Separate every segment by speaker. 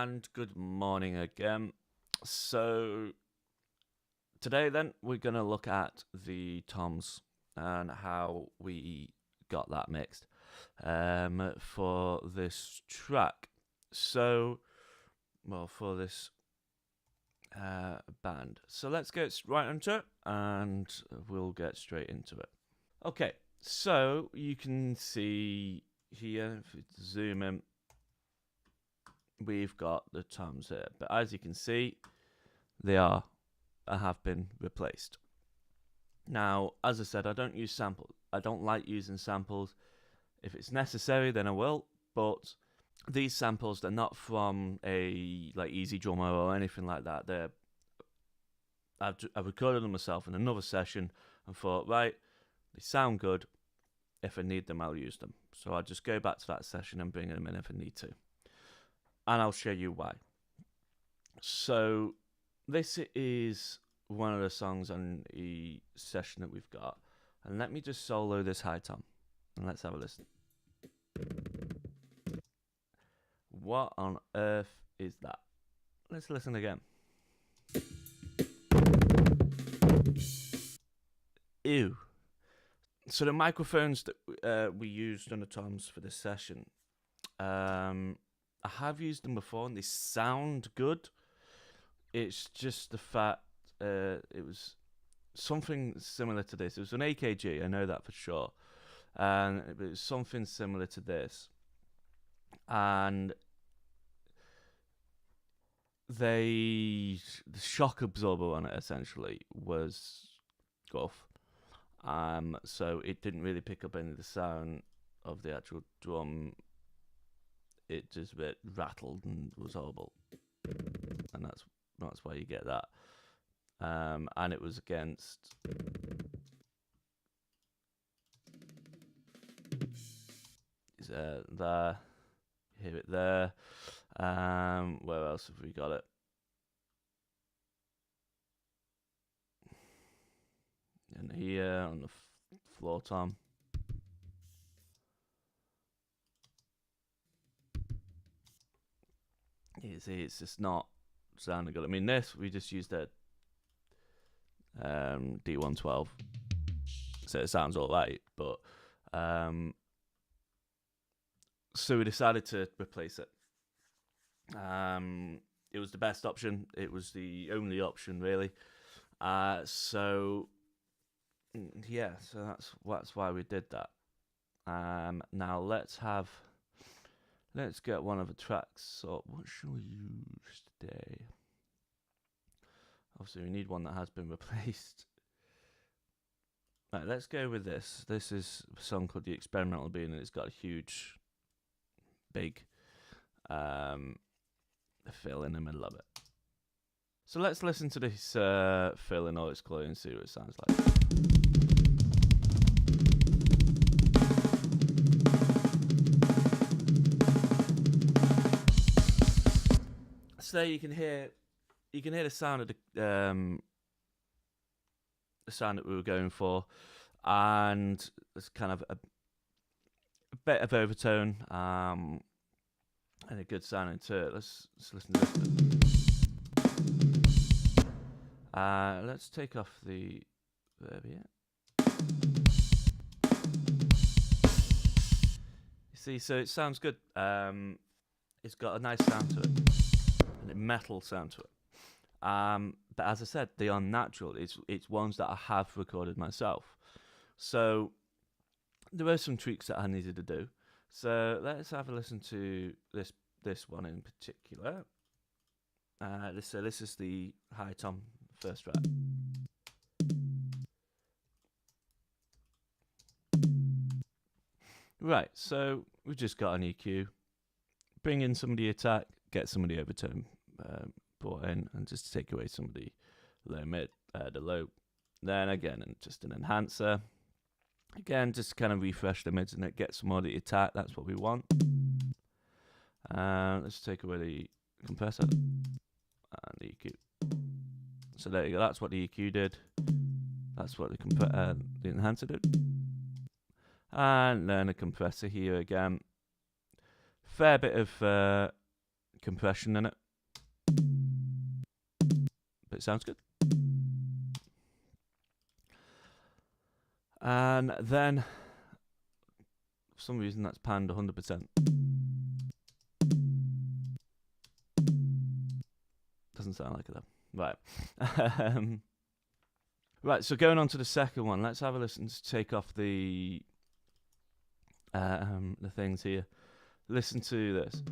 Speaker 1: And good morning again. So today then we're going to look at the toms and how we got that mixed for this track. So, well, for this band. So let's get right into it and we'll get straight into it. Okay, so you can see here, if we zoom in, we've got the toms here, but as you can see, they have been replaced. Now, as I said, I don't use samples. I don't like using samples. If it's necessary, then I will. But these samples, they're not from a Easy Drummer or anything like that. I've recorded them myself in another session and thought, right, they sound good. If I need them, I'll use them. So I'll just go back to that session and bring them in if I need to. And I'll show you why. So this is one of the songs on the session that we've got. And let me just solo this high tom. And let's have a listen. What on earth is that? Let's listen again. Ew. So the microphones that we used on the toms for this session, I have used them before and they sound good. It's just the fact it was something similar to this. It was an AKG, I know that for sure. And it was something similar to this. And the shock absorber on it essentially was guff. So it didn't really pick up any of the sound of the actual drum. It just a bit rattled and was horrible, and that's why you get that. And it was against there, you hear it there. Where else have we got it? And here on the floor tom. You see, it's just not sounding good. I mean, this, we just used a D112, so it sounds all right, but so we decided to replace it. It was the best option. It was the only option, really. So yeah, so that's why we did that. Now let's get one of the tracks. So what shall we use today? Obviously, we need one that has been replaced. Right, let's go with this. This is a song called The Experimental Being, and it's got a huge, big fill in the middle of it. So let's listen to this fill in all its glory and see what it sounds like. So you can hear the sound of the sound that we were going for, and it's kind of a bit of overtone and a good sounding to it. Let's listen to this. Let's take off the verb here. You see, so it sounds good. It's got a nice sound to it. A metal sound to it, but as I said, they are natural. It's ones that I have recorded myself, so there were some tweaks that I needed to do. So let's have a listen to this one in particular. This is the high tom first track. Right, so we've just got an EQ, bring in some of the attack, get some of the overtone brought in, and just take away some of the the low. Then again, and just an enhancer. Again, just kind of refresh the mids and it gets some more of the attack. That's what we want. Let's take away the compressor and the EQ. So there you go. That's what the EQ did. That's what the enhancer did. And then a compressor here again. Fair bit of compression in it. But it sounds good. And then, for some reason, that's panned 100%. Doesn't sound like it though. Right. Right, so going on to the second one, let's have a listen to take off the things here. Listen to this.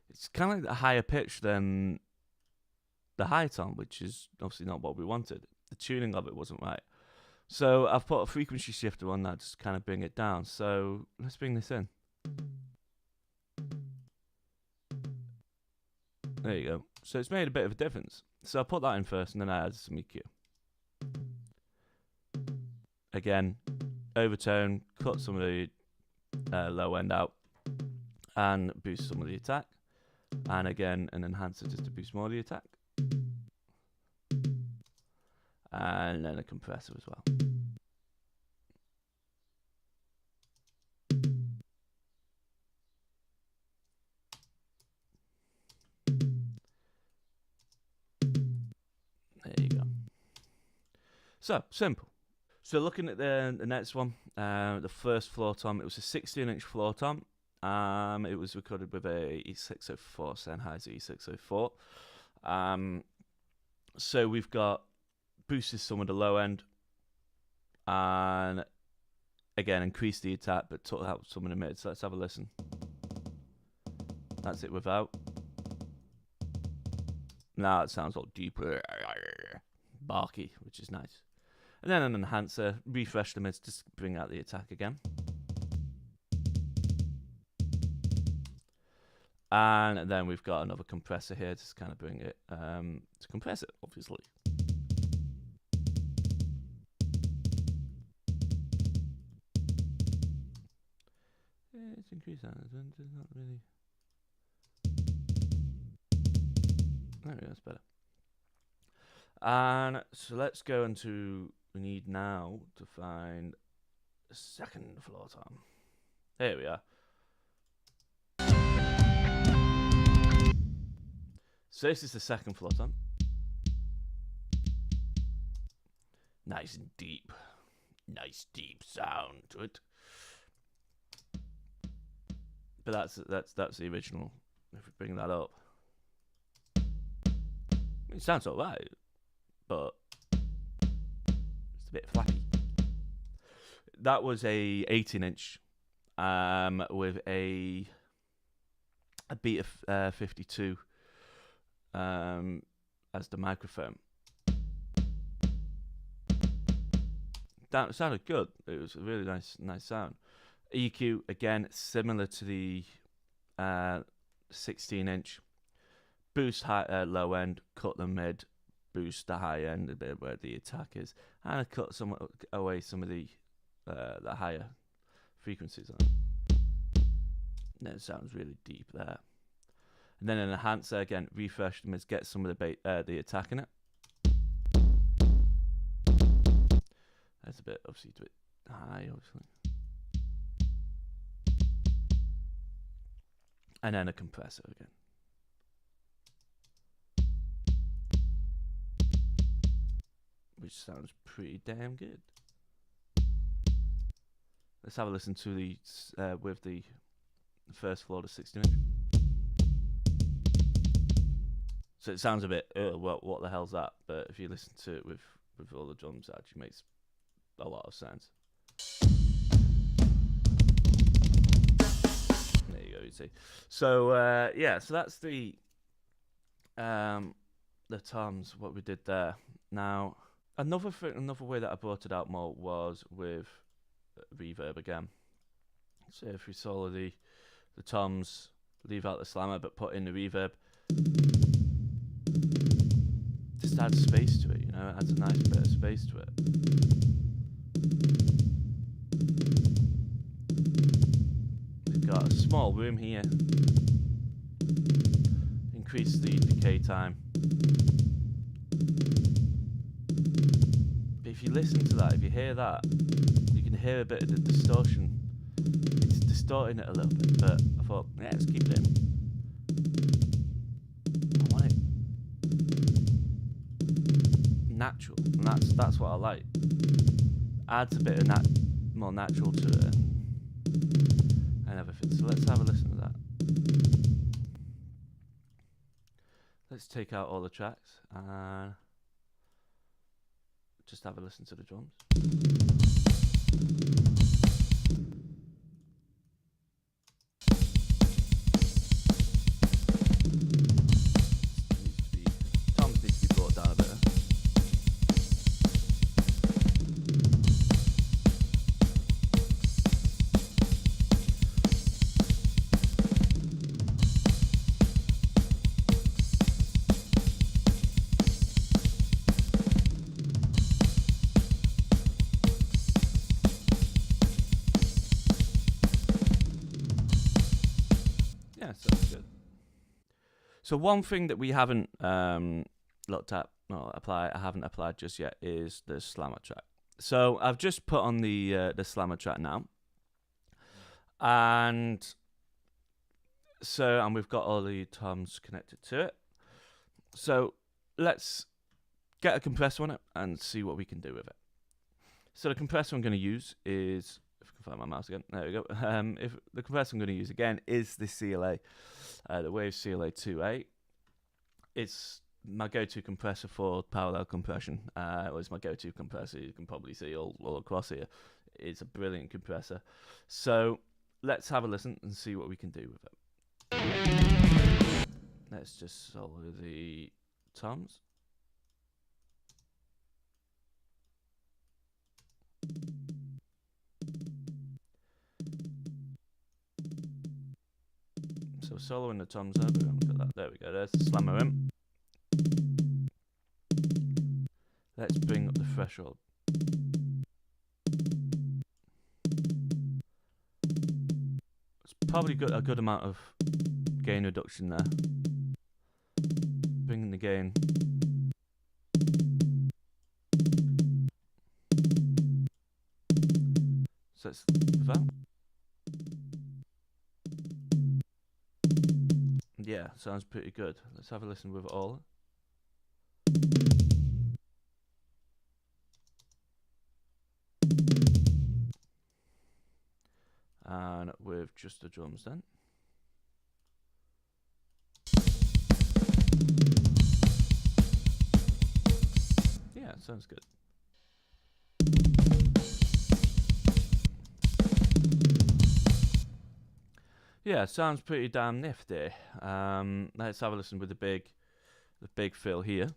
Speaker 1: It's kind of like a higher pitch than the high tom, which is obviously not what we wanted. The tuning of it wasn't right. So I've put a frequency shifter on that just to kind of bring it down. So let's bring this in. There you go. So it's made a bit of a difference. So I put that in first and then I added some EQ. Again, overtone, cut some of the low end out and boost some of the attack. And again, an enhancer just to boost more of the attack. And then a compressor as well. There you go. So, simple. So looking at the next one, the first floor tom, it was a 16-inch floor tom. It was recorded with a E604, Sennheiser E604. So we've got boosted some of the low end, and again increased the attack, but took out some of the mids. So let's have a listen. That's it without. Now it sounds all deeper, barky, which is nice. And then an enhancer, refresh the mids to bring out the attack again. And then we've got another compressor here to kind of bring it, to compress it, obviously. Yeah, it's increased that. It's not really. There we go, that's better. And so let's go into, we need now to find the second floor tom. Here we are. So this is the second floor tom. Nice and deep. Nice deep sound to it. But that's the original. If we bring that up, it sounds alright, but it's a bit flappy. That was a 18-inch with a Beta 52 as the microphone. That sounded good. It was a really nice sound. EQ again, similar to the 16-inch. Boost high, low end, cut the mid, boost the high end a bit where the attack is, and I cut away some of the higher frequencies on it. And it sounds really deep there. And then an enhancer again, refresh the mids, get some of the attack in it. That's a bit obviously a bit high, obviously. And then a compressor again. Which sounds pretty damn good. Let's have a listen to the with the first floor to 16-inch. So it sounds a bit, what the hell's that? But if you listen to it with all the drums, it actually makes a lot of sense. There you go, you see. So yeah, so that's the toms, what we did there. Now, another way that I brought it out more was with reverb again. So if we solo the toms, leave out the slammer, but put in the reverb, just adds space to it, you know, it adds a nice bit of space to it. We've got a small room here. Increase the decay time. But if you listen to that, if you hear that, you can hear a bit of the distortion. It's distorting it a little bit, but I thought, yeah, let's keep it in. I want it natural, and that's what I like. Adds a bit of more natural to it and everything. So let's have a listen to that. Let's take out all the tracks and just have a listen to the drums. Toms needs to be brought down a bit. Yeah, sounds good. So one thing that we haven't looked at, I haven't applied just yet, is the slammer track. So I've just put on the slammer track now, and we've got all the toms connected to it. So let's get a compressor on it and see what we can do with it. So the compressor I'm going to use is, if I can find my mouse again, there we go. If the compressor I'm going to use again is the CLA, the Wave CLA 2A. It's my go-to compressor for parallel compression. It's my go-to compressor. You can probably see all across here. It's a brilliant compressor. So let's have a listen and see what we can do with it. Let's just solo the toms. So soloing the toms over, look at that. There we go. There's the slammer in. Let's bring up the threshold. It's probably got a good amount of gain reduction there. Bringing the gain. So it's that. Yeah, sounds pretty good. Let's have a listen with it all. And with just the drums then. Yeah, sounds good. Yeah, sounds pretty damn nifty. Let's have a listen with the big fill here.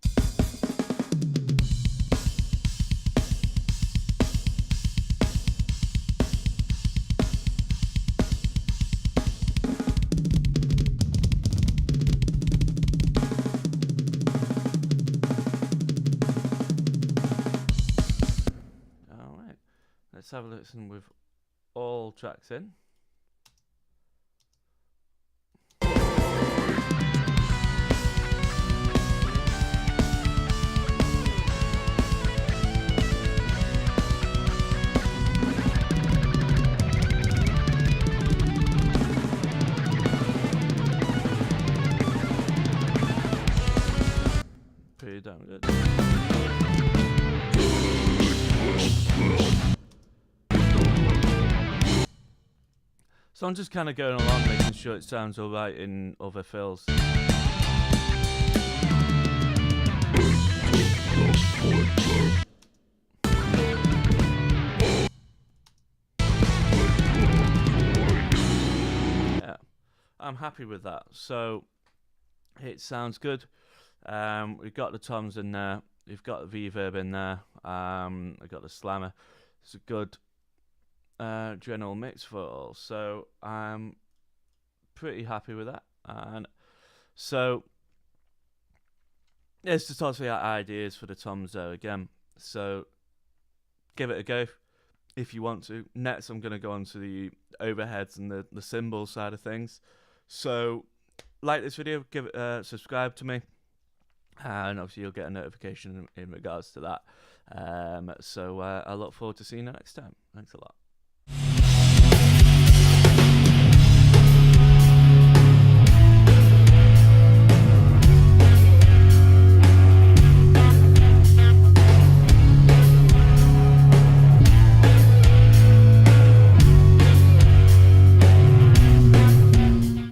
Speaker 1: All right, let's have a listen with all tracks in. Pretty damn good. So I'm just kind of going along, making sure it sounds alright in other fills. Yeah, I'm happy with that. So it sounds good. We've got the toms in there. We've got the reverb in there. We've got the slammer. It's a good general mix for it all. So I'm pretty happy with that. And so it's just obviously ideas for the toms there again. So give it a go if you want to. Next, I'm going to go on to the overheads and the cymbal side of things. So like this video, give it subscribe to me. And obviously you'll get a notification in regards to that. So I look forward to seeing you next time. Thanks a lot.